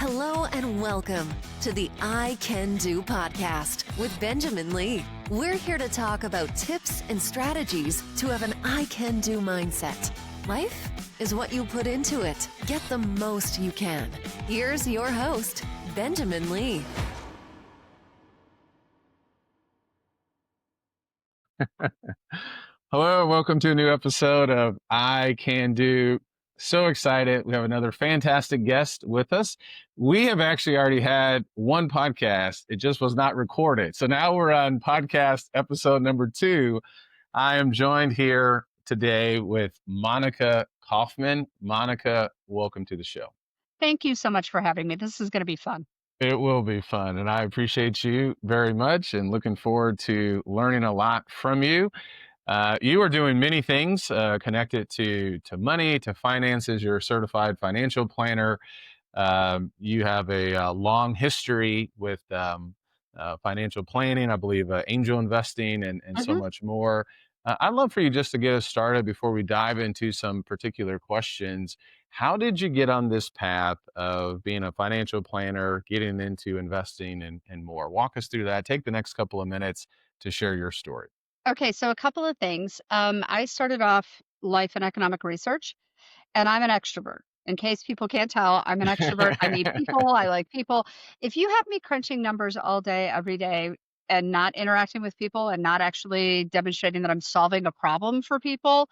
Hello and welcome to the I Can Do podcast with Benjamin Lee. We're here to talk about tips and strategies to have an I Can Do mindset. Life is what you put into it. Get the most you can. Here's your host, Benjamin Lee. Hello, and welcome to a new episode of I Can Do. So excited. We have another fantastic guest with us. We have actually already had one podcast. It just was not recorded. So now we're on podcast episode number 2. I am joined here today with Monica Kaufman. Monica, welcome to the show. Thank you so much for having me. This is going to be fun. It will be fun, and I appreciate you very much and looking forward to learning a lot from you. You are doing many things connected to money, to finances. You're a certified financial planner. You have a long history with financial planning, I believe, angel investing, and so much more. I'd love for you just to get us started before we dive into some particular questions. How did you get on this path of being a financial planner, getting into investing and more? Walk us through that. Take the next couple of minutes to share your story. Okay, so a couple of things. I started off life and economic research, and I'm an extrovert. In case people can't tell, I'm an extrovert. I need people. I like people. If you have me crunching numbers all day, every day, and not interacting with people and not actually demonstrating that I'm solving a problem for people,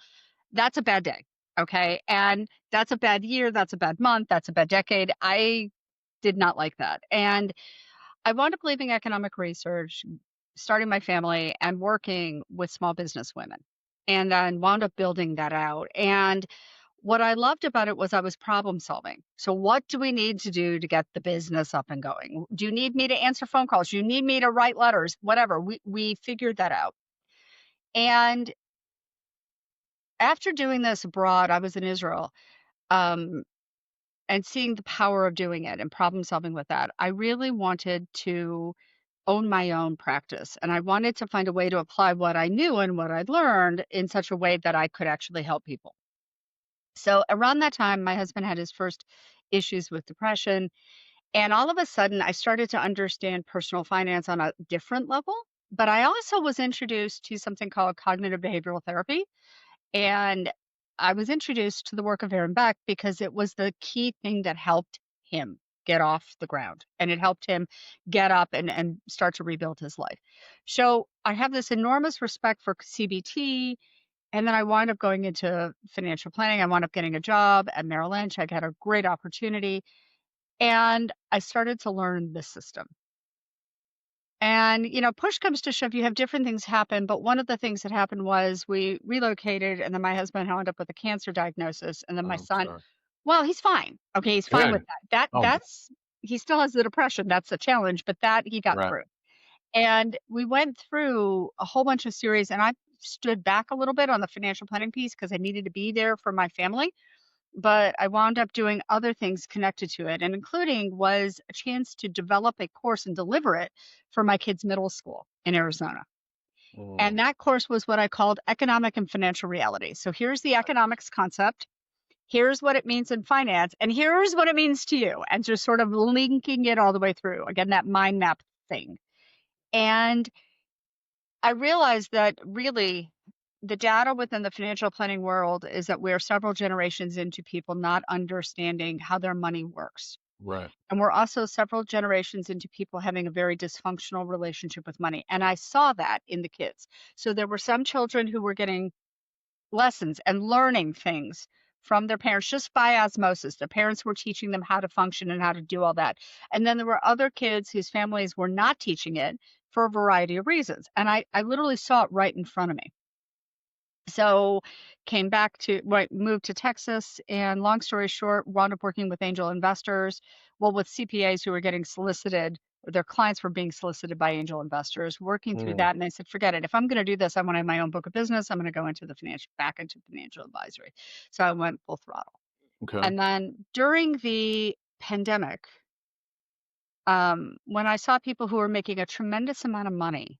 that's a bad day. Okay. And that's a bad year. That's a bad month. That's a bad decade. I did not like that. And I wound up leaving economic research, starting my family and working with small business women, and then wound up building that out. And what I loved about it was I was problem solving. So what do we need to do to get the business up and going? Do you need me to answer phone calls? Do you need me to write letters? Whatever. We figured that out. And after doing this abroad, I was in Israel, um, and seeing the power of doing it and problem solving with that, I really wanted to own my own practice. And I wanted to find a way to apply what I knew and what I'd learned in such a way that I could actually help people. So around that time, my husband had his first issues with depression. And all of a sudden, I started to understand personal finance on a different level. But I also was introduced to something called cognitive behavioral therapy. And I was introduced to the work of Aaron Beck because it was the key thing that helped him get off the ground, and it helped him get up and start to rebuild his life. So I have this enormous respect for CBT. And then I wound up going into financial planning. I wound up getting a job at Merrill Lynch. I got a great opportunity, and I started to learn the system. And, push comes to shove, you have different things happen. But one of the things that happened was we relocated, and then my husband wound up with a cancer diagnosis. And then my I'm son, sorry. well, he's fine. Okay, he's fine with Good. that. Oh, That's he still has the depression. That's a challenge, but that he got right. through. And we went through a whole bunch of series, and I stood back a little bit on the financial planning piece because I needed to be there for my family. But I wound up doing other things connected to it, and including was a chance to develop a course and deliver it for my kids' middle school in Arizona. Mm, And that course was what I called economic and financial reality. So here's the economics concept. Here's what it means in finance, and here's what it means to you, and just sort of linking it all the way through. Again, that mind map thing. And I realized that really the data within the financial planning world is that we're several generations into people not understanding how their money works. right. And we're also several generations into people having a very dysfunctional relationship with money. And I saw that in the kids. So there were some children who were getting lessons and learning things from their parents just by osmosis. The parents were teaching them how to function and how to do all that. And then there were other kids whose families were not teaching it for a variety of reasons. And I literally saw it right in front of me. So came back to moved to Texas, and long story short, wound up working with angel investors, well, with CPAs who were getting solicited, or their clients were being solicited by angel investors, working through Mm, that. And I said, forget it. If I'm going to do this, I want to have my own book of business. I'm going to go into back into financial advisory. So I went full throttle. okay. And then during the pandemic, when I saw people who were making a tremendous amount of money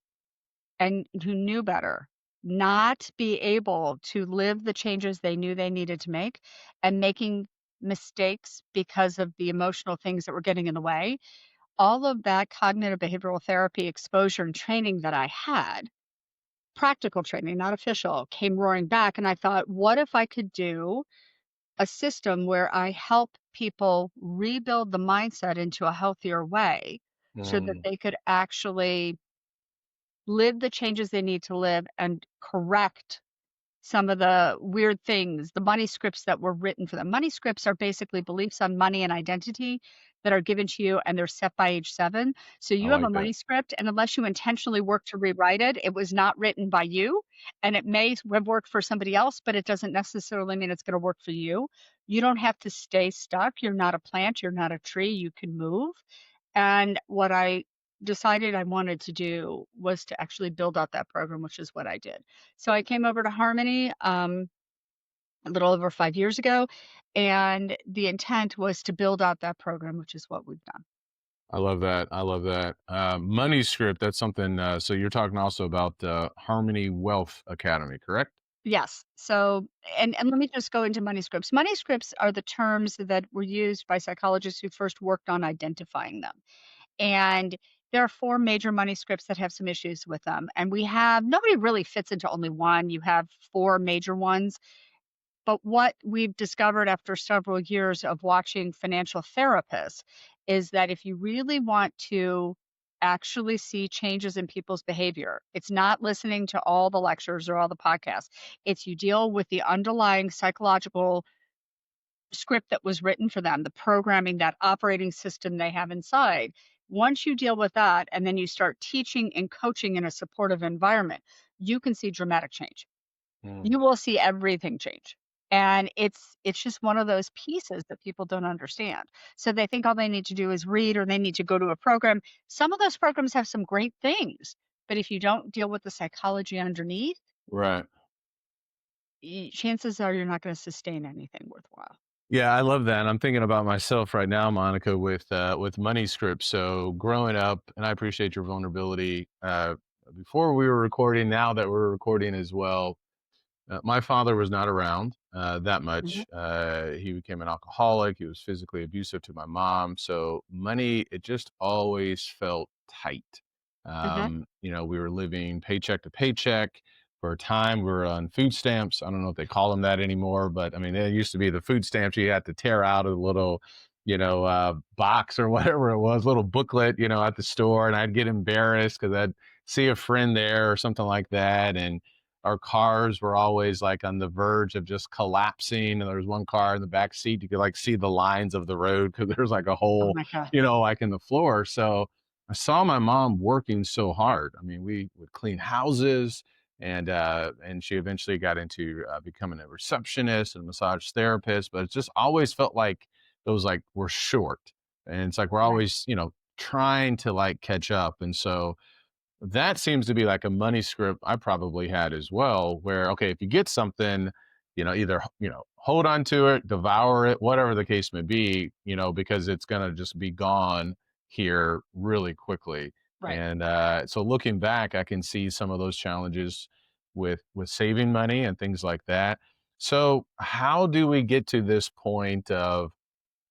and who knew better, not be able to live the changes they knew they needed to make, and making mistakes because of the emotional things that were getting in the way, all of that cognitive behavioral therapy exposure and training that I had, practical training, not official, came roaring back. And I thought, what if I could do a system where I help people rebuild the mindset into a healthier way so that Mm, they could actually live the changes they need to live and correct some of the weird things, the money scripts that were written for them. Money scripts are basically beliefs on money and identity that are given to you, and they're set by age 7. So I you have a like that. money script, and unless you intentionally work to rewrite it, it was not written by you, and it may have worked for somebody else, but it doesn't necessarily mean it's gonna work for you. You don't have to stay stuck. You're not a plant, you're not a tree, you can move. And what I decided I wanted to do was to actually build out that program, which is what I did. So I came over to Harmony, a little over 5 years ago, and the intent was to build out that program, which is what we've done. I love that. I love that. Money script, that's something. So you're talking also about Harmony Wealth Academy, correct? Yes. So, and let me just go into money scripts. Money scripts are the terms that were used by psychologists who first worked on identifying them. And there are 4 major money scripts that have some issues with them. And we have nobody really fits into only one. You have 4 major ones. But what we've discovered after several years of watching financial therapists is that if you really want to actually see changes in people's behavior, it's not listening to all the lectures or all the podcasts. It's you deal with the underlying psychological script that was written for them, the programming, that operating system they have inside. Once you deal with that and then you start teaching and coaching in a supportive environment, you can see dramatic change. Mm, You will see everything change. And it's just one of those pieces that people don't understand. So they think all they need to do is read or they need to go to a program. Some of those programs have some great things, but if you don't deal with the psychology underneath, right. chances are you're not going to sustain anything worthwhile. Yeah, I love that. I'm thinking about myself right now, Monica, with money scripts. So growing up, and I appreciate your vulnerability. Before we were recording, now that we're recording as well, my father was not around that Hmm. much. He became an alcoholic. He was physically abusive to my mom. So money, it just always felt tight. Hmm. We were living paycheck to paycheck. For a time, we were on food stamps. I don't know if they call them that anymore, but I mean, there used to be the food stamps you had to tear out of the little, box or whatever it was, little booklet, at the store. And I'd get embarrassed because I'd see a friend there or something like that. And our cars were always like on the verge of just collapsing. And there was one car in the back seat. You could like see the lines of the road because there's like a Oh hole, my God. like in the floor. So I saw my mom working so hard. I mean, we would clean houses and she eventually got into becoming a receptionist and massage therapist, but it just always felt like those like were short. And it's like we're Right. always, trying to like catch up. And so that seems to be like a money script I probably had as well, where, okay, if you get something, either, hold on to it, devour it, whatever the case may be, because it's going to just be gone here really quickly. Right. And so looking back, I can see some of those challenges with saving money and things like that. So how do we get to this point of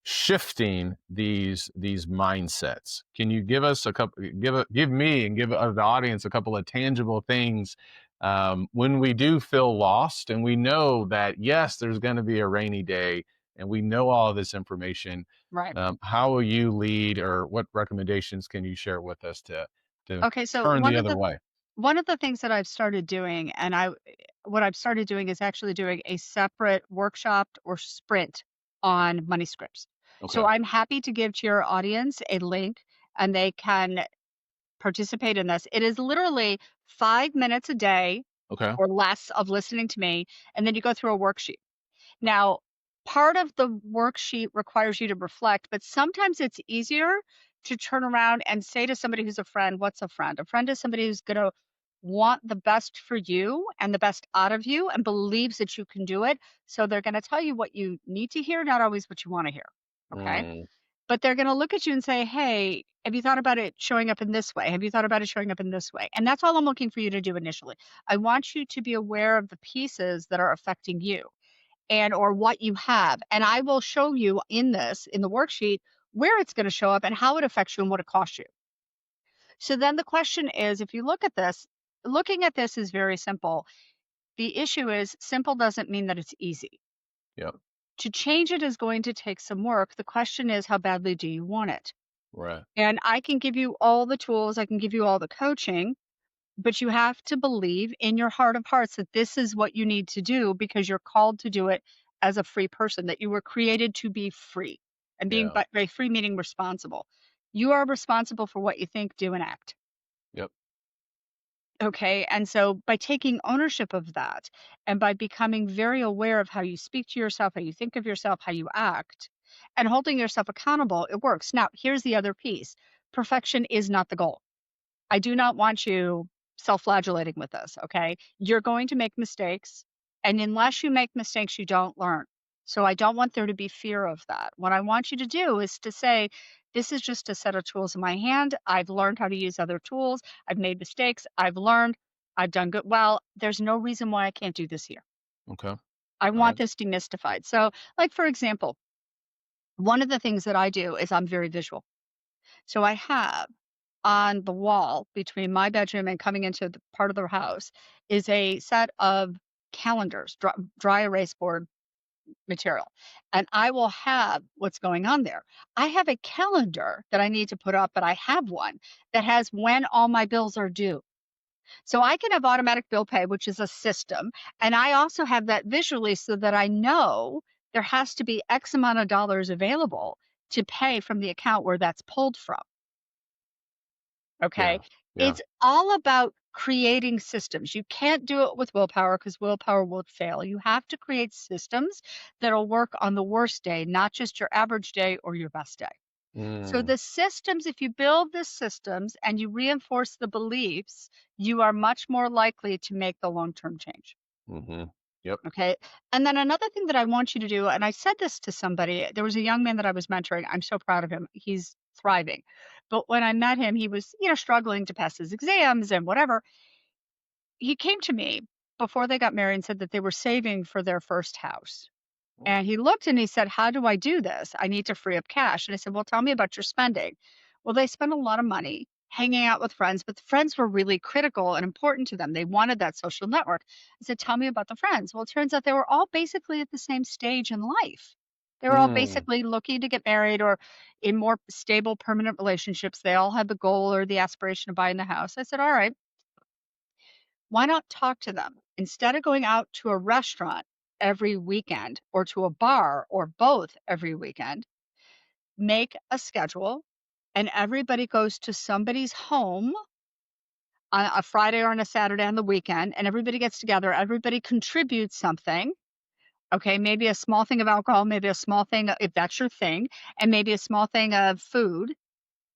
shifting these mindsets? Can you give us a couple, give me and give the audience a couple of tangible things when we do feel lost and we know that yes, there's going to be a rainy day and we know all of this information? Right. How will you lead, or what recommendations can you share with us to Okay. So turn the other way? one of the things that I've started doing, and what I've started doing is actually doing a separate workshop or sprint on money scripts. So Okay. I'm happy to give to your audience a link and they can participate in this. It is literally 5 minutes a day Okay. or less of listening to me, and then you go through a worksheet. Now, part of the worksheet requires you to reflect, but sometimes it's easier to turn around and say to somebody who's a friend, what's a friend? A friend is somebody who's going to want the best for you and the best out of you and believes that you can do it. So they're going to tell you what you need to hear, not always what you want to hear. Okay. Mm, But they're going to look at you and say, hey, have you thought about it showing up in this way? Have you thought about it showing up in this way? And that's all I'm looking for you to do initially. I want you to be aware of the pieces that are affecting you. and or what you have. And I will show you in the worksheet, where it's going to show up and how it affects you and what it costs you. So then the question is, if you look at this, looking at this is very simple. The issue is simple doesn't mean that it's easy. Yep. To change it is going to take some work. The question is, how badly do you want it? Right. And I can give you all the tools, I can give you all the coaching, but you have to believe in your heart of hearts that this is what you need to do because you're called to do it as a free person, that you were created to be free. And being Yeah. by free meaning responsible. You are responsible for what you think, do, and act. Yep. Okay. And so by taking ownership of that and by becoming very aware of how you speak to yourself, how you think of yourself, how you act, and holding yourself accountable, it works. Now, here's the other piece. Perfection is not the goal. I do not want you self-flagellating with this, okay? You're going to make mistakes, and unless you make mistakes, you don't learn. So I don't want there to be fear of that. What I want you to do is to say, this is just a set of tools in my hand. I've learned how to use other tools. I've made mistakes. I've learned. I've done good. Well, there's no reason why I can't do this here. Okay. All I want right. this demystified. So, like, for example, one of the things that I do is I'm very visual. So I have on the wall between my bedroom and coming into the part of the house is a set of calendars, dry erase board material. And I will have what's going on there. I have a calendar that I need to put up, but I have one that has when all my bills are due. So I can have automatic bill pay, which is a system. And I also have that visually so that I know there has to be X amount of dollars available to pay from the account where that's pulled from. Okay. Yeah. Yeah. It's all about creating systems. You can't do it with willpower because willpower will fail. You have to create systems that'll work on the worst day, not just your average day or your best day. So Mm. the systems, if you build the systems and you reinforce the beliefs, you are much more likely to make the long-term change. Mm-hmm. Yep. Okay. And then another thing that I want you to do, and I said this to somebody, there was a young man that I was mentoring. I'm so proud of him. He's thriving. But when I met him, he was, struggling to pass his exams and whatever. He came to me before they got married and said that they were saving for their first house. And he looked and he said, how do I do this? I need to free up cash. And I said, well, tell me about your spending. Well, they spent a lot of money hanging out with friends, but the friends were really critical and important to them. They wanted that social network. I said, tell me about the friends. Well, it turns out they were all basically at the same stage in life. They were all Mm. basically looking to get married or in more stable, permanent relationships. They all had the goal or the aspiration of buying the house. I said, all right, why not talk to them? Instead of going out to a restaurant every weekend or to a bar or both every weekend, make a schedule and everybody goes to somebody's home on a Friday or on a Saturday on the weekend and everybody gets together, everybody contributes something. Okay, maybe a small thing of alcohol, maybe a small thing if that's your thing, and maybe a small thing of food.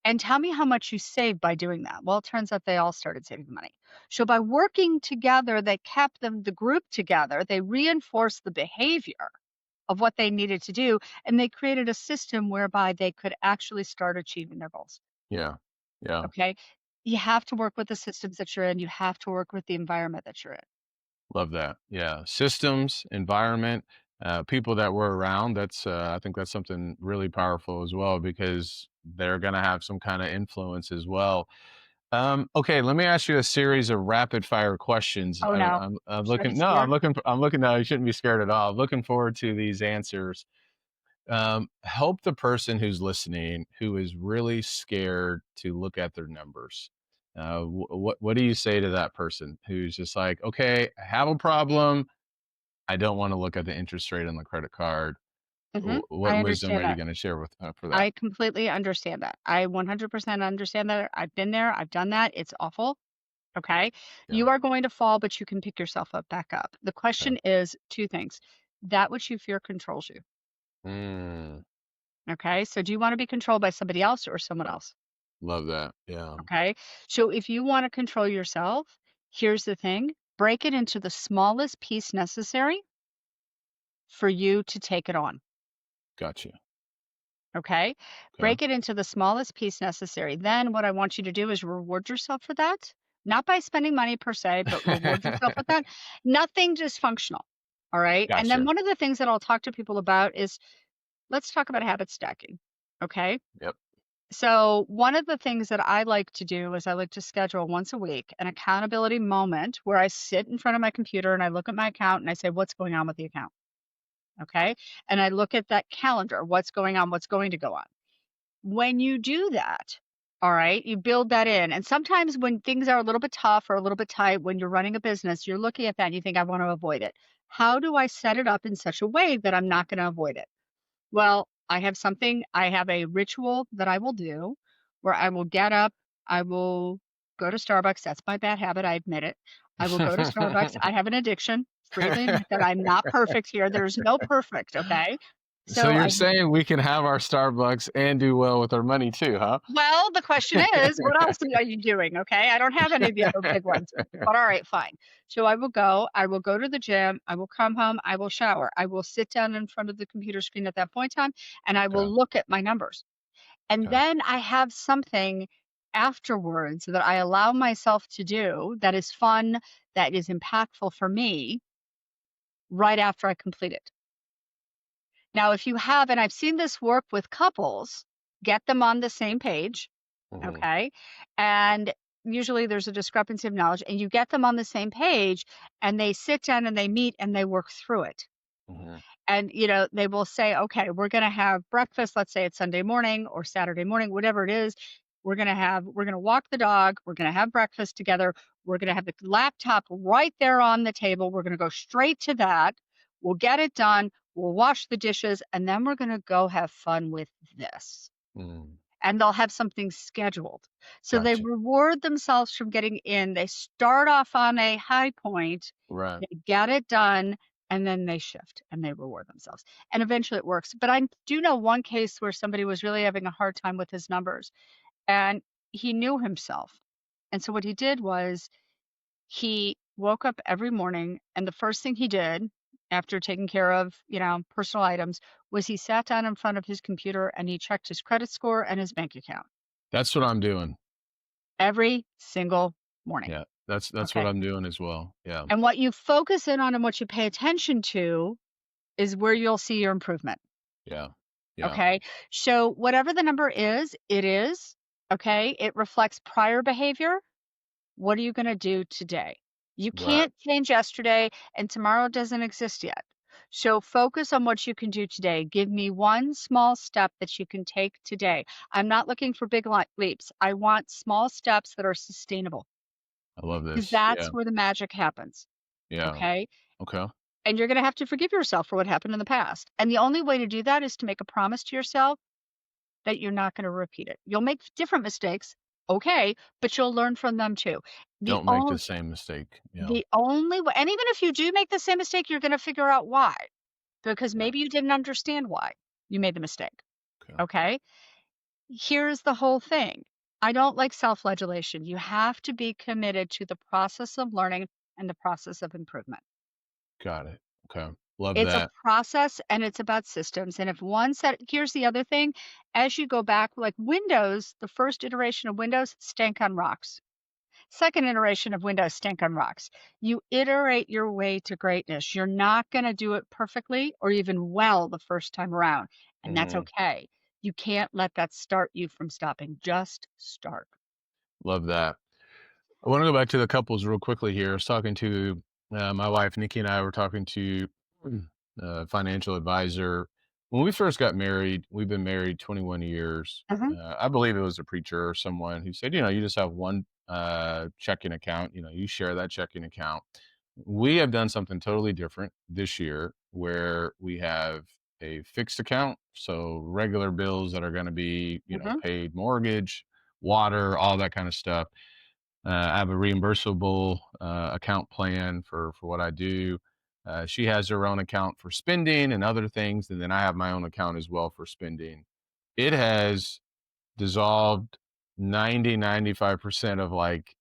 And tell me how much you saved by doing that. Well, it turns out they all started saving money. So by working together, they kept the group together. They reinforced the behavior of what they needed to do, and they created a system whereby they could actually start achieving their goals. Yeah. Yeah. Okay. You have to work with the systems that you're in. You have to work with the environment that you're in. Love that. Yeah. Systems, environment, people that we're around. I think that's something really powerful as well because they're going to have some kind of influence as well. Okay, let me ask you a series of rapid fire questions. Oh no. I'm Should I be looking, no, scared? I'm looking, no, you shouldn't be scared at all. I'm looking forward to these answers. Help the person who's listening who is really scared to look at their numbers. What do you say to that person who's just like, okay, I have a problem. I don't want to look at the interest rate on the credit card. What I wisdom are understand you that. going to share with for that? I completely understand that. I 100% understand that. I've been there. I've done that. It's awful. Okay. Yeah. You are going to fall, but you can pick yourself up back up. The Okay. question is two things. That which you fear controls you. Mm, Okay. So do you want to be controlled by somebody else or someone else? love that. Yeah. Okay. So if you want to control yourself, here's the thing, break it into the smallest piece necessary for you to take it on. Gotcha. Okay. Okay. Break it into the smallest piece necessary. Then what I want you to do is reward yourself for that. Not by spending money per se, but reward yourself with that. Nothing dysfunctional. All right. And then Gotcha. one of the things that I'll talk to people about is let's talk about habit stacking. Okay. Yep. So, one of the things that I like to do is I like to schedule once a week an accountability moment where I sit in front of my computer and I look at my account and I say, what's going on with the account? Okay. And I look at that calendar, what's going on, what's going to go on. When you do that, all right, you build that in. And sometimes when things are a little bit tough or a little bit tight, when you're running a business, you're looking at that and you think, I want to avoid it. How do I set it up in such a way that I'm not going to avoid it? Well, I have a ritual that I will do where I will get up, I will go to Starbucks. That's my bad habit, I admit it. I will go to Starbucks. I have an addiction. Freely admit that I'm not perfect here. There's no perfect, okay? So So you're I saying we can have our Starbucks and do well with our money too, huh? well, the question is, what else are you doing? Okay. I don't have any of the other big ones, but all right, fine. So I will go to the gym, I will come home, I will shower, I will sit down in front of the computer screen at that point in time, and I will Okay. look at my numbers. And Okay. then I have something afterwards that I allow myself to do that is fun, that is impactful for me right after I complete it. Now, if you have, and I've seen this work with couples, get them on the same page. Hmm. Okay. And usually there's a discrepancy of knowledge, and you get them on the same page and they sit down and they meet and they work through it. Hmm. And, they will say, okay, we're going to have breakfast. Let's say it's Sunday morning or Saturday morning, whatever it is. We're going to walk the dog. We're going to have breakfast together. We're going to have the laptop right there on the table. We're going to go straight to that. We'll get it done. We'll wash the dishes and then we're going to go have fun with this, Mm. and they'll have something scheduled. So they Gotcha. reward themselves from getting in. They start off on a high point, Right. they get it done, and then they shift and they reward themselves. And eventually it works. But I do know one case where somebody was really having a hard time with his numbers and he knew himself. And so what he did was he woke up every morning and the first thing he did after taking care of, personal items was he sat down in front of his computer and he checked his credit score and his bank account That's what I'm doing. every single morning. Yeah. That's what Okay. I'm doing as well. Yeah. And what you focus in on and what you pay attention to is where you'll see your improvement. Yeah. Yeah. Okay. So whatever the number is, it is. Okay. It reflects prior behavior. What are you going to do today? You Right. can't change yesterday, and tomorrow doesn't exist yet. So focus on what you can do today. Give me one small step that you can take today. I'm not looking for big leaps. I want small steps that are sustainable I love because this. that's Yeah. where the magic happens. Yeah. Okay. Okay. And you're going to have to forgive yourself for what happened in the past. And the only way to do that is to make a promise to yourself that you're not going to repeat it. You'll make different mistakes. Okay. But you'll learn from them too. The Don't make only the same mistake. Yeah. The only way, and even if you do make the same mistake, you're gonna figure out why, because Right. maybe you didn't understand why you made the mistake, Okay. okay? Here's the whole thing. I don't like self-flagellation. You have to be committed to the process of learning and the process of improvement. Got it. Okay. Love It's a that. process and it's about systems, and if one set here's the other thing, as you go back, like Windows, the first iteration of Windows stank on rocks. Second iteration of Windows stank on rocks. You iterate your way to greatness. You're not going to do it perfectly or even well the first time around, and that's Hmm. okay. You can't let that start you from stopping. Just start. Love that. I want to go back to the couples real quickly here. I was talking to my wife, Nikki, and I were talking to a financial advisor. When we first got married, we've been married 21 years. Mhm, I believe it was a preacher or someone who said, you just have one checking account, you share that checking account. We have done something totally different this year where we have a fixed account. So regular bills that are going to be, mhm. paid mortgage, water, all that kind of stuff. I have a reimbursable account plan for what I do. She has her own account for spending and other things, and then I have my own account as well for spending. It has dissolved 95% of like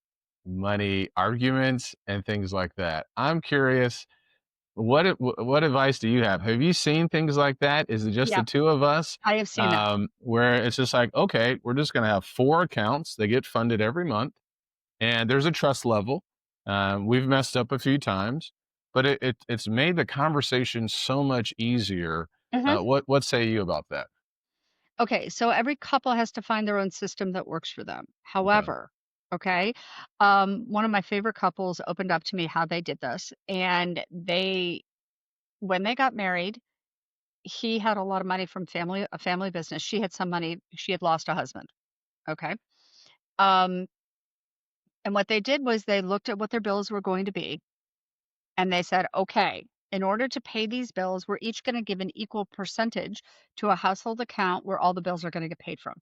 money arguments and things like that. I'm curious, what advice do you have? Have you seen things like that? Is it just the Yeah, two of us? I have seen that. Where it's just like, okay, we're just going to have four accounts. They get funded every month and there's a trust level. We've messed up a few times, but it's made the conversation so much easier. Mhm. What say you about that? Okay, so every couple has to find their own system that works for them. Okay. However, okay, one of my favorite couples opened up to me how they did this, and when they got married, he had a lot of money from a family business. She had some money. She had lost a husband. Okay. Um, and what they did was they looked at what their bills were going to be, and they said, okay, in order to pay these bills, we're each going to give an equal percentage to a household account where all the bills are going to get paid from.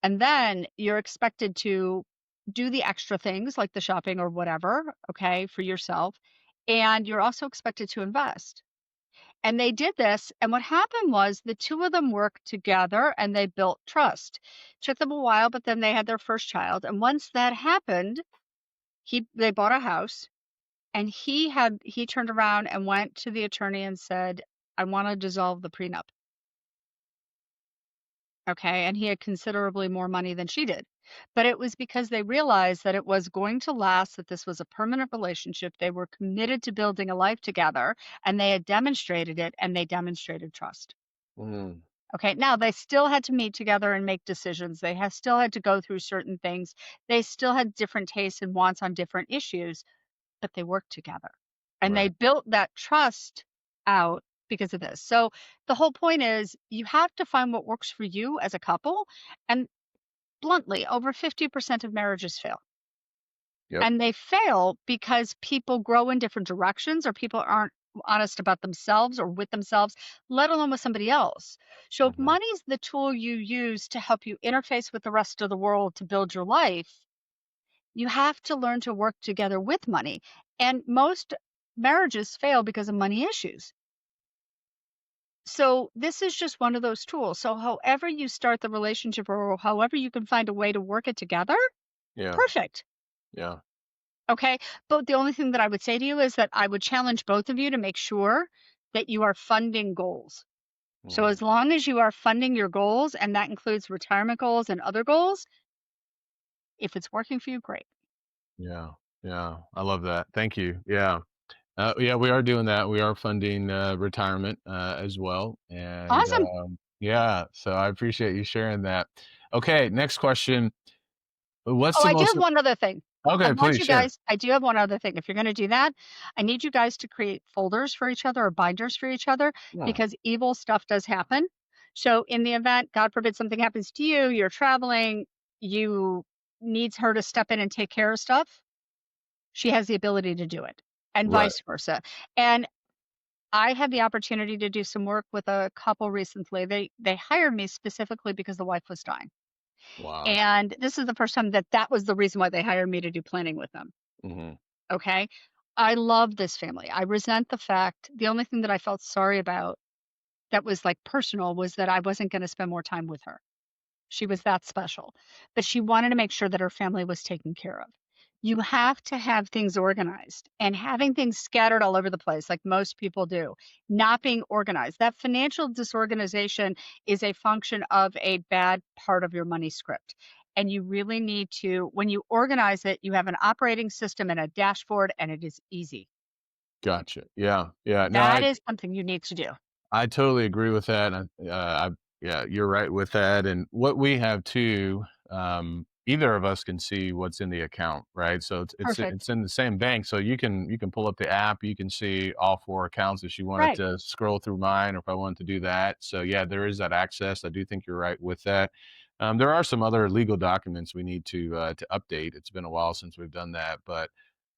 And then you're expected to do the extra things like the shopping or whatever, okay, for yourself. And you're also expected to invest. And they did this. And what happened was the two of them worked together and they built trust. Took them a while, but then they had their first child. And once that happened, they bought a house and he turned around and went to the attorney and said, I want to dissolve the prenup. Okay, and he had considerably more money than she did. But it was because they realized that it was going to last, that this was a permanent relationship. They were committed to building a life together, and they had demonstrated it, and they demonstrated trust. Mm, Okay, now they still had to meet together and make decisions. Still had to go through certain things. They still had different tastes and wants on different issues, but they worked together. And they right. built that trust out because of this. So the whole point is you have to find what works for you as a couple. And bluntly, over 50% of marriages fail. Yep. And they fail because people grow in different directions or people aren't honest about themselves or with themselves, let alone with somebody else. So if Hmm. money's the tool you use to help you interface with the rest of the world to build your life, you have to learn to work together with money. And most marriages fail because of money issues. So this is just one of those tools. So however you start the relationship or however you can find a way to work it together, Yeah. perfect. Yeah. Okay. But the only thing that I would say to you is that I would challenge both of you to make sure that you are funding goals. So Mm, as long as you are funding your goals, and that includes retirement goals and other goals, if it's working for you, great. yeah. Yeah. I love that. Thank you. Yeah. Yeah, we are doing that. We are funding retirement as well. And Awesome. yeah, so I appreciate you sharing that. Okay, next question. What's Oh, the I do most have one other thing. Okay, please share. I do have one other thing. If you're going to do that, I need you guys to create folders for each other or binders for each other Yeah. because evil stuff does happen. So, in the event, God forbid, something happens to you, you're traveling, you needs her to step in and take care of stuff, she has the ability to do it, and Right. vice versa. And I had the opportunity to do some work with a couple recently. They hired me specifically because the wife was dying. Wow. And this is the first time that that was the reason why they hired me to do planning with them. Hmm. Okay. I love this family. I resent the fact, the only thing that I felt sorry about that was like personal was that I wasn't going to spend more time with her. She was that special, but she wanted to make sure that her family was taken care of. You have to have things organized, and having things scattered all over the place, like most people do, not being organized. That financial disorganization is a function of a bad part of your money script. And you really need to, when you organize it, you have an operating system and a dashboard, and it is easy. Gotcha. Yeah. Yeah. No, That is something you need to do. I totally agree with that. And yeah, you're right with that. And what we have too, either of us can see what's in the account, right? So Perfect. it's in the same bank, so you can pull up the app, you can see all four accounts if you wanted Right. to scroll through mine, or if I wanted to do that. So yeah, there is that access. I do think you're right with that. There are some other legal documents we need to update. It's been a while since we've done that, but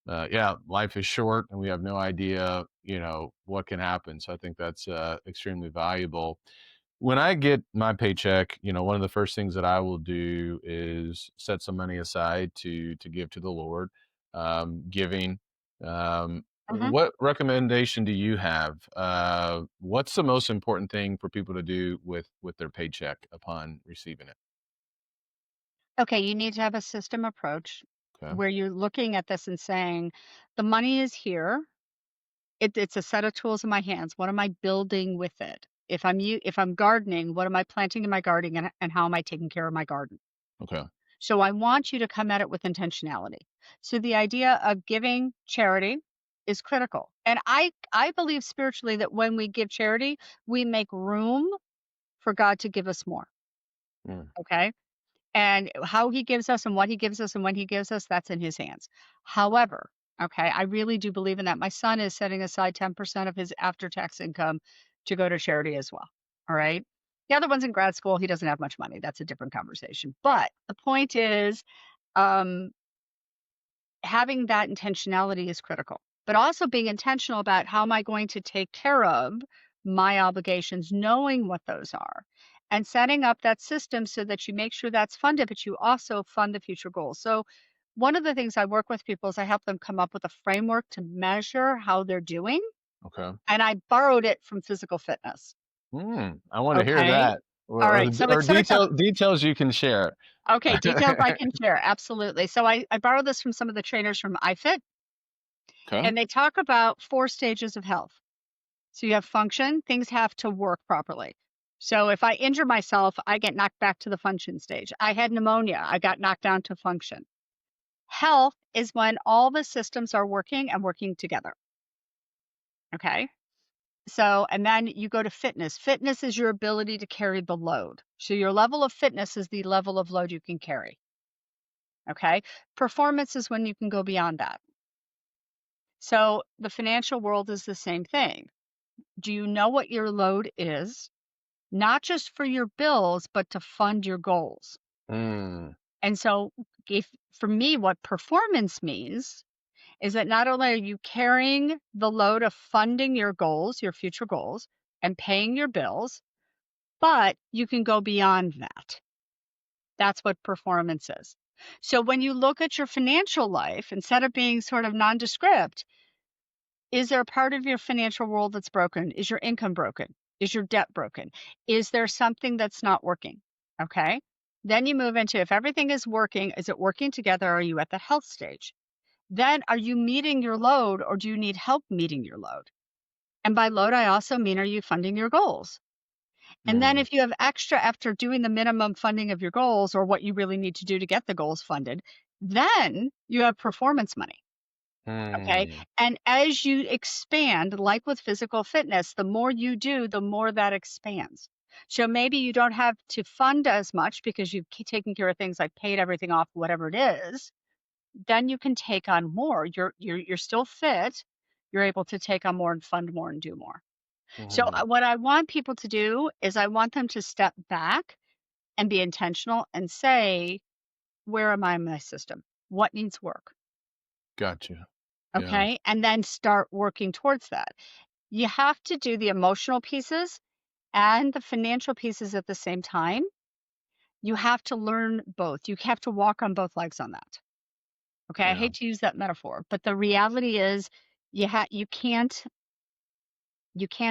yeah, life is short and we have no idea, what can happen. So I think that's extremely valuable. When I get my paycheck, one of the first things that I will do is set some money aside to give to the Lord. Giving. Mhm. What recommendation do you have? What's the most important thing for people to do with their paycheck upon receiving it? Okay, you need to have a system approach Okay. where you're looking at this and saying, the money is here. It's a set of tools in my hands. What am I building with it? If I'm gardening, what am I planting in my garden and how am I taking care of my garden? Okay. So I want you to come at it with intentionality. So the idea of giving charity, is critical. And I believe spiritually that when we give charity, we make room for God to give us more. Mm. Okay? And how he gives us and what he gives us and when he gives us, that's in his hands. However, okay, I really do believe in that. My son is setting aside 10% of his after-tax income to go to charity as well. All right. The other one's in grad school. He doesn't have much money. That's a different conversation. But the point is, um, having that intentionality is critical, but also being intentional about how am I going to take care of my obligations, knowing what those are, and setting up that system so that you make sure that's funded, but you also fund the future goals. So, one of the things I work with people is I help them come up with a framework to measure how they're doing. Okay. And I borrowed it from physical fitness. I want to hear Okay. that. All Or, right. So or it's sort of details you can share. okay. Details I can share. Absolutely. So I borrowed this from some of the trainers from iFit. Okay. And they talk about 4 stages of health. So you have function, things have to work properly. So if I injure myself, I get knocked back to the function stage. I had pneumonia, I got knocked down to function. Health is when all the systems are working and working together. Okay. So, and then you go to fitness. Fitness is your ability to carry the load. So your level of fitness is the level of load you can carry. Okay. Performance is when you can go beyond that. So the financial world is the same thing. Do you know what your load is? Not just for your bills, but to fund your goals. Mm. And so, if for me, what performance means is that not only are you carrying the load of funding your goals, your future goals, and paying your bills, but you can go beyond that. That's what performance is. So, when you look at your financial life, instead of being sort of nondescript, is there a part of your financial world that's broken? Is your income broken? Is your debt broken? Is there something that's not working? Okay. Then you move into if everything is working, is it working together? Are you at the health stage? Then are you meeting your load or do you need help meeting your load? And by load, I also mean are you funding your goals? And then Mm. if you have extra after doing the minimum funding of your goals or what you really need to do to get the goals funded, then you have performance money. Okay. Mm. And as you expand, like with physical fitness, the more you do, the more that expands. So maybe you don't have to fund as much because you've taken care of things like paid everything off, whatever it is. Then you can take on more. You're still fit. You're able to take on more and fund more and do more. So Mhm. what I want people to do is I want them to step back and be intentional and say, where am I in my system? What needs work? Gotcha. Yeah. Okay. And then start working towards that. You have to do the emotional pieces and the financial pieces at the same time. You have to learn both. You have to walk on both legs on that. Okay, I Yeah. hate to use that metaphor, but the reality is you can't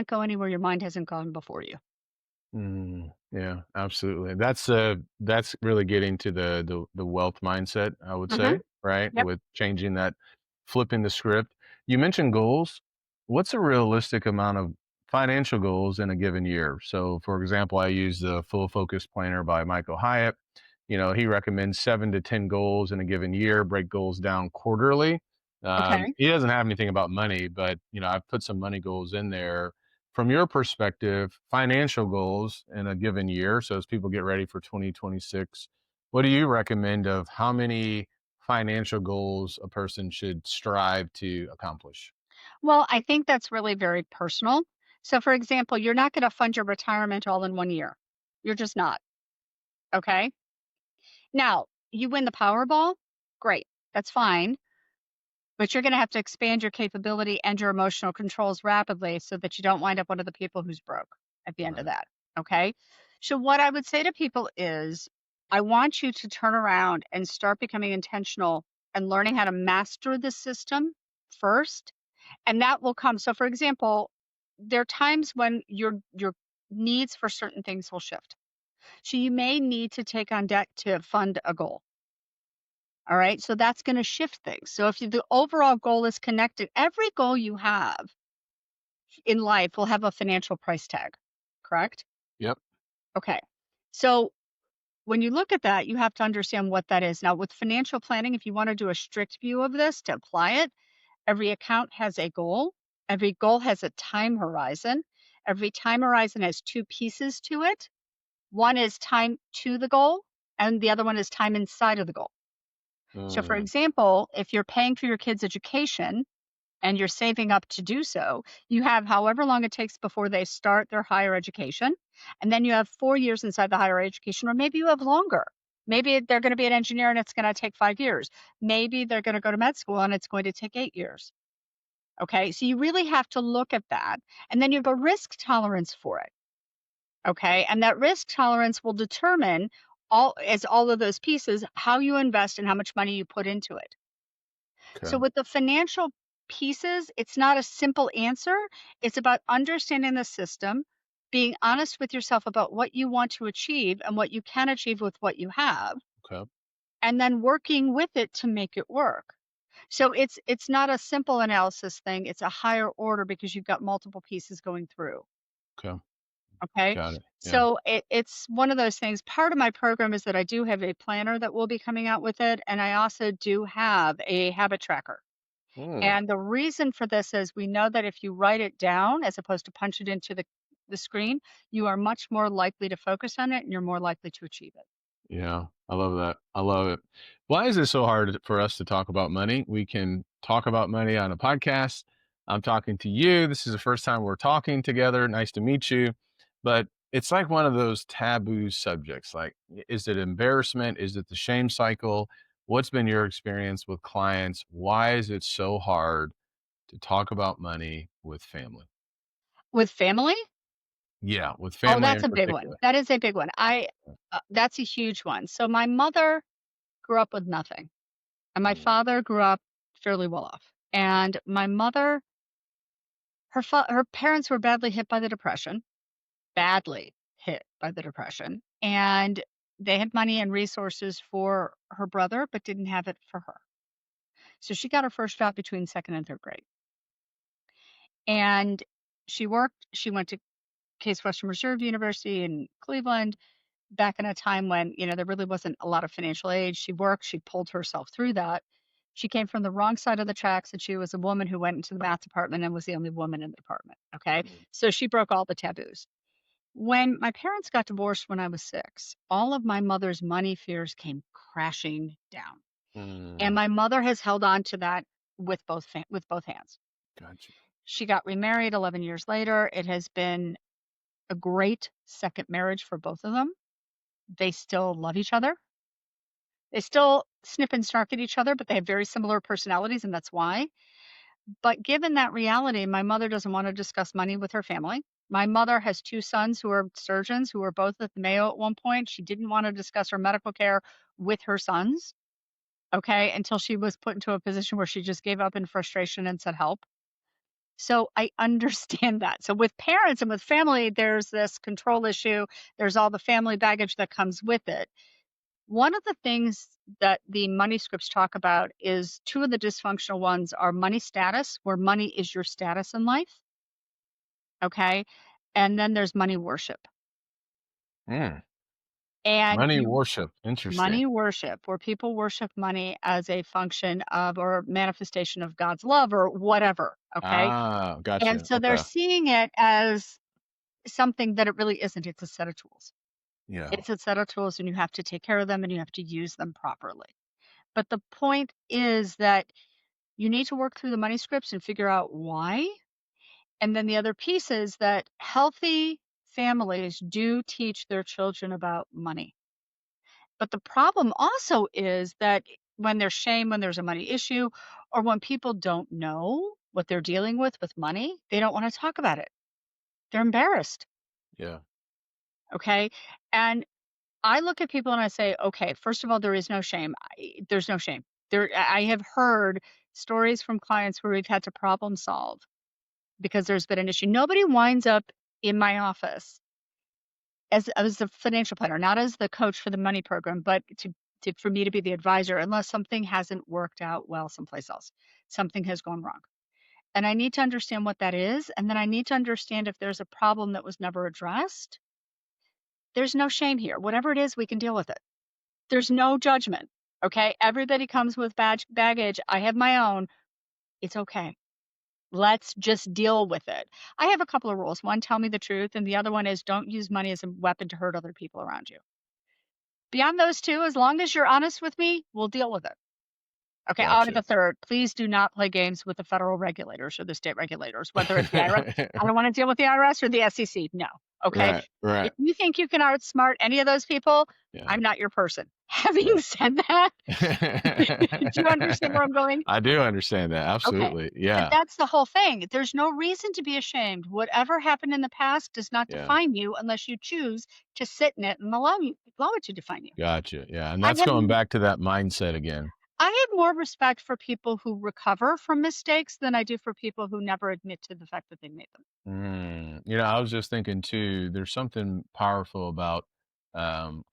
go anywhere your mind hasn't gone before you. Yeah, absolutely. That's really getting to the wealth mindset, I would Mhm. say, right? Yep. With changing that, flipping the script. You mentioned goals. What's a realistic amount of financial goals in a given year? So, for example, I use the Full Focus Planner by Michael Hyatt. He recommends 7 to 10 goals in a given year. Break goals down quarterly. Okay. He doesn't have anything about money, but I've put some money goals in there from your perspective, financial goals in a given year. So as people get ready for 2026, what do you recommend of how many financial goals a person should strive to accomplish? Well, I think that's really very personal. So, for example, you're not going to fund your retirement all in one year. You're just not. Okay. Now, you win the Powerball. Great. That's fine. But you're going to have to expand your capability and your emotional controls rapidly so that you don't wind up one of the people who's broke at the end of Right. that. Okay. So, what I would say to people is, I want you to turn around and start becoming intentional and learning how to master the system first. And that will come. So, for example, there are times when your needs for certain things will shift. So, you may need to take on debt to fund a goal. All right. So that's going to shift things. So if the overall goal is connected, every goal you have in life will have a financial price tag, correct? Yep. Okay. So when you look at that, you have to understand what that is. Now, with financial planning, if you want to do a strict view of this to apply it, Every account has a goal. Every goal has a time horizon. Every time horizon has two pieces to it. One is time to the goal, and the other one is time inside of the goal. So, for Mm, example, if you're paying for your kids' education and you're saving up to do so, you have however long it takes before they start their higher education. And then you have 4 years inside the higher education, or maybe you have longer. Maybe they're going to be an engineer and it's going to take 5 years. Maybe they're going to go to med school and it's going to take 8 years. Okay. So you really have to look at that. And then you have a risk tolerance for it. Okay. And that risk tolerance will determine all of those pieces, how you invest and how much money you put into it. So okay. with the financial pieces, it's not a simple answer. It's about understanding the system, being honest with yourself about what you want to achieve and what you can achieve with what you have, Okay. and then working with it to make it work. So it's not a simple analysis thing. It's a higher order because you've got multiple pieces going through. Okay. Okay. Got it. Yeah. So it's one of those things. Part of my program is that I do have a planner that will be coming out with it. And I also do have a habit tracker. Mm, And the reason for this is we know that if you write it down as opposed to punch it into the screen, you are much more likely to focus on it and you're more likely to achieve it. yeah. I love that. I love it. Why is it so hard for us to talk about money? We can talk about money on a podcast. I'm talking to you. This is the first time we're talking together. Nice to meet you. But it's like one of those taboo subjects. Like, is it embarrassment? Is it the shame cycle? What's been your experience with clients? Why is it so hard to talk about money with family? With family? Yeah, with Oh, family that's in a big one. particular. That is a big one. That's a huge one. So my mother grew up with nothing, and my Mm, father grew up fairly well off. And my mother, her parents were badly hit by the depression, badly hit by the depression, and they had money and resources for her brother, but didn't have it for her. So she got her first job between second and third grade. And she went to Case Western Reserve University in Cleveland back in a time when, there really wasn't a lot of financial aid. She worked, she pulled herself through that. She came from the wrong side of the tracks and she was a woman who went into the math department and was the only woman in the department. Okay. mm, So she broke all the taboos. When my parents got divorced when I was 6, all of my mother's money fears came crashing down. And mm, my mother has held on to that with both hands. gotcha. She got remarried 11 years later. It has been a great second marriage for both of them. They still love each other. They still snip and snark at each other, but they have very similar personalities, and that's why. But given that reality, my mother doesn't want to discuss money with her family. My mother has 2 sons who are surgeons who were both at the Mayo at one point. She didn't want to discuss her medical care with her sons, okay, until she was put into a position where she just gave up in frustration and said, "Help." So I understand that. So with parents and with family, there's this control issue. There's all the family baggage that comes with it. One of the things that the money scripts talk about is 2 of the dysfunctional ones are money status, where money is your status in life, okay? And then there's money worship. Mm, And money you worship. Interesting. money worship, where people worship money as a function of or manifestation of God's love or whatever, okay? Ah, And gotcha. so they're Okay. seeing it as something that it really isn't. It's a set of tools. Yeah. It's a set of tools, and you have to take care of them and you have to use them properly. But the point is that you need to work through the money scripts and figure out why. And then the other piece is that healthy families do teach their children about money. But the problem also is that when there's shame, when there's a money issue, or when people don't know what they're dealing with money, they don't want to talk about it. They're embarrassed. Yeah. Okay. And I look at people and I say, okay, first of all, there is no shame. There's no shame. I have heard stories from clients where we've had to problem solve because there's been an issue. Nobody winds up in my office as a financial planner, not as the coach for the money program, but for me to be the advisor unless something hasn't worked out well someplace else. Something has gone wrong. And I need to understand what that is. And then I need to understand if there's a problem that was never addressed. There's no shame here. Whatever it is, we can deal with it. There's no judgment. Okay. Everybody comes with baggage. I have my own. It's okay. Let's just deal with it. I have a couple of rules. One, tell me the truth, and the other one is don't use money as a weapon to hurt other people around you. Beyond those two, as long as you're honest with me, we'll deal with it. Okay, on to Gotcha. the third. Please do not play games with the federal regulators or the state regulators, whether it's the IRS. I don't want to deal with the IRS or the SEC. No. Okay. Right, If right. you think you can outsmart any of those people, Yeah, I'm not your person. Having right. said that, do you understand where I'm going? I do understand that. Okay. Absolutely. And Yeah. that's the whole thing. There's no reason to be ashamed. Whatever happened in the past does not Yeah. define you unless you choose to sit in it and allow it to define you. Gotcha. Yeah. And I that's have going back to that mindset again. I have more respect for people who recover from mistakes than I do for people who never admit to the fact that they made them. I was just thinking too, there's something powerful about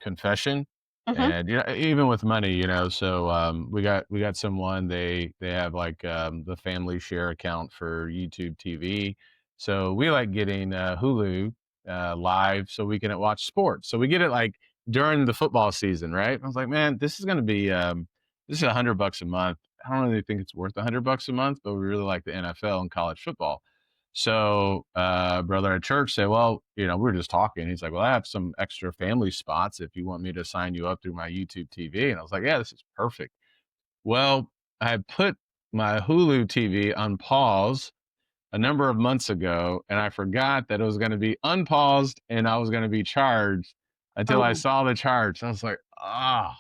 confession. Mhm. And even with money, so we got someone, they have like the family share account for YouTube TV. So we like getting Hulu live so we can watch sports. So we get it like during the football season, right? I was like, man, this is gonna be this is $100 a month. I don't really think it's worth $100 a month, but we really like the NFL and college football. So, brother at church said, well, we were just talking. He's like, well, I have some extra family spots if you want me to sign you up through my YouTube TV. And I was like, yeah, this is perfect. Well, I had put my Hulu TV on pause a number of months ago, and I forgot that it was going to be unpaused and I was going to be charged until I Oh, saw the charge. I was like, ah.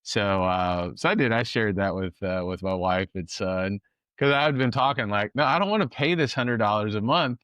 So I did. I shared that with my wife and son because I had been talking like, no, I don't want to pay this $100 a month,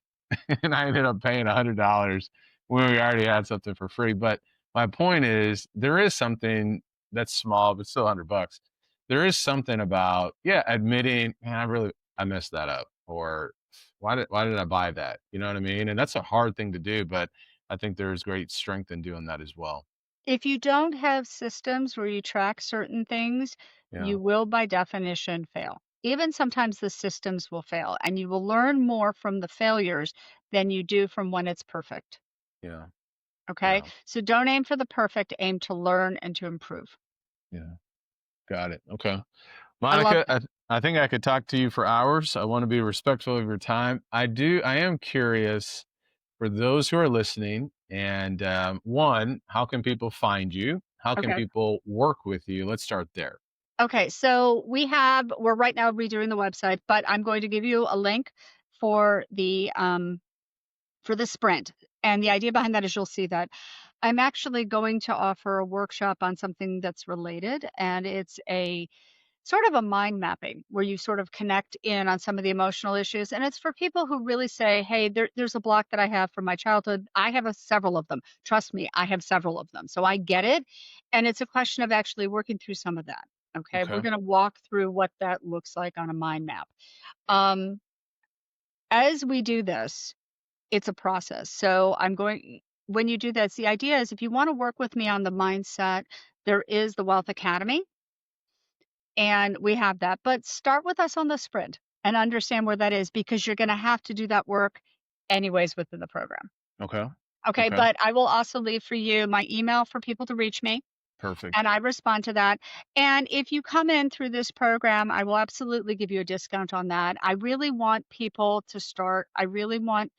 and I ended up paying $100 when we already had something for free. But my point is, there is something that's small, but still $100. There is something about admitting, man, I messed that up, or why did I buy that? You know what I mean? And that's a hard thing to do, but I think there's great strength in doing that as well. if you don't have systems where you track certain things, Yeah, you will by definition fail. Even sometimes the systems will fail, and you will learn more from the failures than you do from when it's perfect. yeah, Okay? yeah, So don't aim for the perfect, aim to learn and to improve. yeah. Got it. Okay. I love Monica, that. I think I could talk to you for hours. I want to be respectful of your time. I am curious for those who are listening. And one, how can people find you? How can Okay. people work with you? Let's start there. Okay, so we're right now redoing the website, but I'm going to give you a link for the sprint. And the idea behind that is you'll see that I'm actually going to offer a workshop on something that's related, and it's a sort of a mind mapping where you sort of connect in on some of the emotional issues. And it's for people who really say, hey, there's a block that I have from my childhood. I have several of them. Trust me, I have several of them. So I get it. And it's a question of actually working through some of that. Okay. We're Okay. going to walk through what that looks like on a mind map. Um, as we do this, it's a process. So when you do this, the idea is if you want to work with me on the mindset, there is the Wealth Academy and we have that. But start with us on the sprint and understand where that is because you're going to have to do that work anyways within the program. Okay. Okay. Okay. But I will also leave for you my email for people to reach me Perfect. and I respond to that. And if you come in through this program, I will absolutely give you a discount on that. I really want people to start. I really want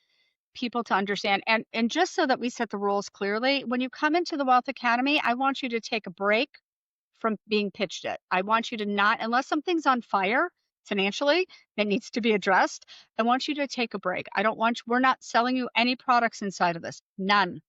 people to understand and just so that we set the rules clearly, when you come into the Wealth Academy, I want you to take a break from being pitched it. I want you to not unless something's on fire financially that needs to be addressed, I want you to take a break. I don't want we're not selling you any products inside of this. None.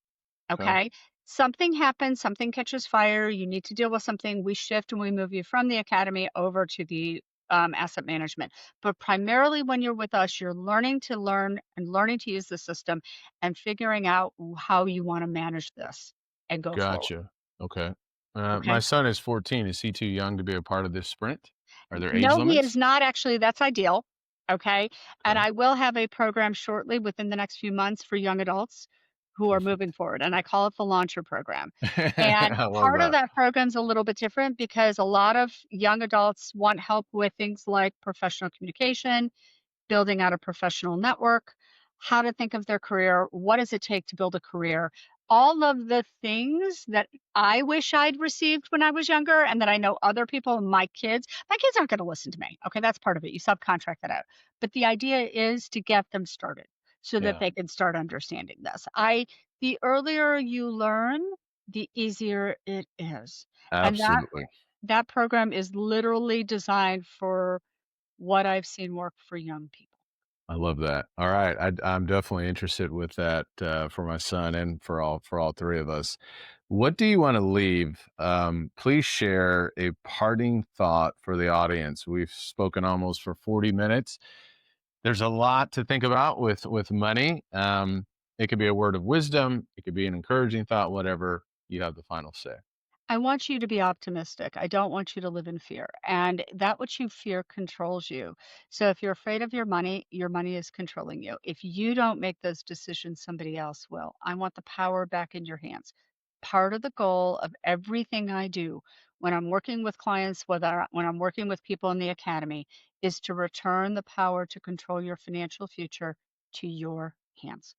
Okay. Okay? Something happens, something catches fire, you need to deal with something, we shift and we move you from the academy over to the asset management. But primarily when you're with us, you're learning to learn and learning to use the system and figuring out how you want to manage this and go forward. Gotcha. Okay. My Okay. son is 14. Is he too young to be a part of this sprint? Are there age No, he is limits? not actually. That's ideal. Okay. And Okay. I will have a program shortly within the next few months for young adults who are moving Perfect. forward. And I call it the Launcher Program. And I love part of that. that program's a little bit different because a lot of young adults want help with things like professional communication, building out a professional network, how to think of their career, what does it take to build a career. all of the things that I wish I'd received when I was younger and that I know other people, my kids aren't gonna listen to me, okay, that's part of it, you subcontract that out. But the idea is to get them started so that Yeah, they can start understanding this. The earlier you learn, the easier it is. And absolutely. that program is literally designed for what I've seen work for young people. I love that. All right, I'm definitely interested with that for my son and for all three of us. What do you want to leave? Please share a parting thought for the audience. We've spoken almost for 40 minutes. There's a lot to think about with money. It could be a word of wisdom. It could be an encouraging thought. Whatever, you have the final say. I want you to be optimistic. I don't want you to live in fear. And that which you fear controls you. So if you're afraid of your money is controlling you. If you don't make those decisions, somebody else will. I want the power back in your hands. Part of the goal of everything I do when I'm working with clients, when I'm working with people in the academy, is to return the power to control your financial future to your hands.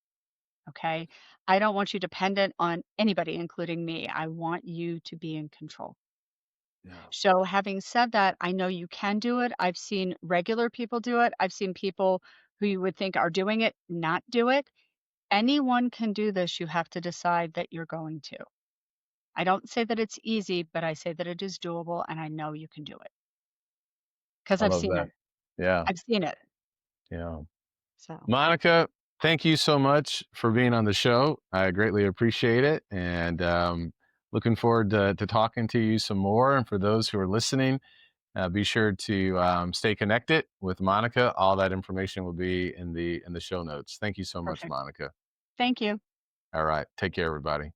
Okay. I don't want you dependent on anybody, including me. I want you to be in control. Yeah, So, having said that, I know you can do it. I've seen regular people do it. I've seen people who you would think are doing it not do it. Anyone can do this. You have to decide that you're going to. I don't say that it's easy, but I say that it is doable and I know you can do it because I I've love seen that. it. Yeah, I've seen it. yeah. So, Monica, thank you so much for being on the show. I greatly appreciate it. And looking forward to talking to you some more. And for those who are listening, be sure to stay connected with Monica. All that information will be in the show notes. Thank you so much, perfect. Monica. Thank you. All right. Take care, everybody.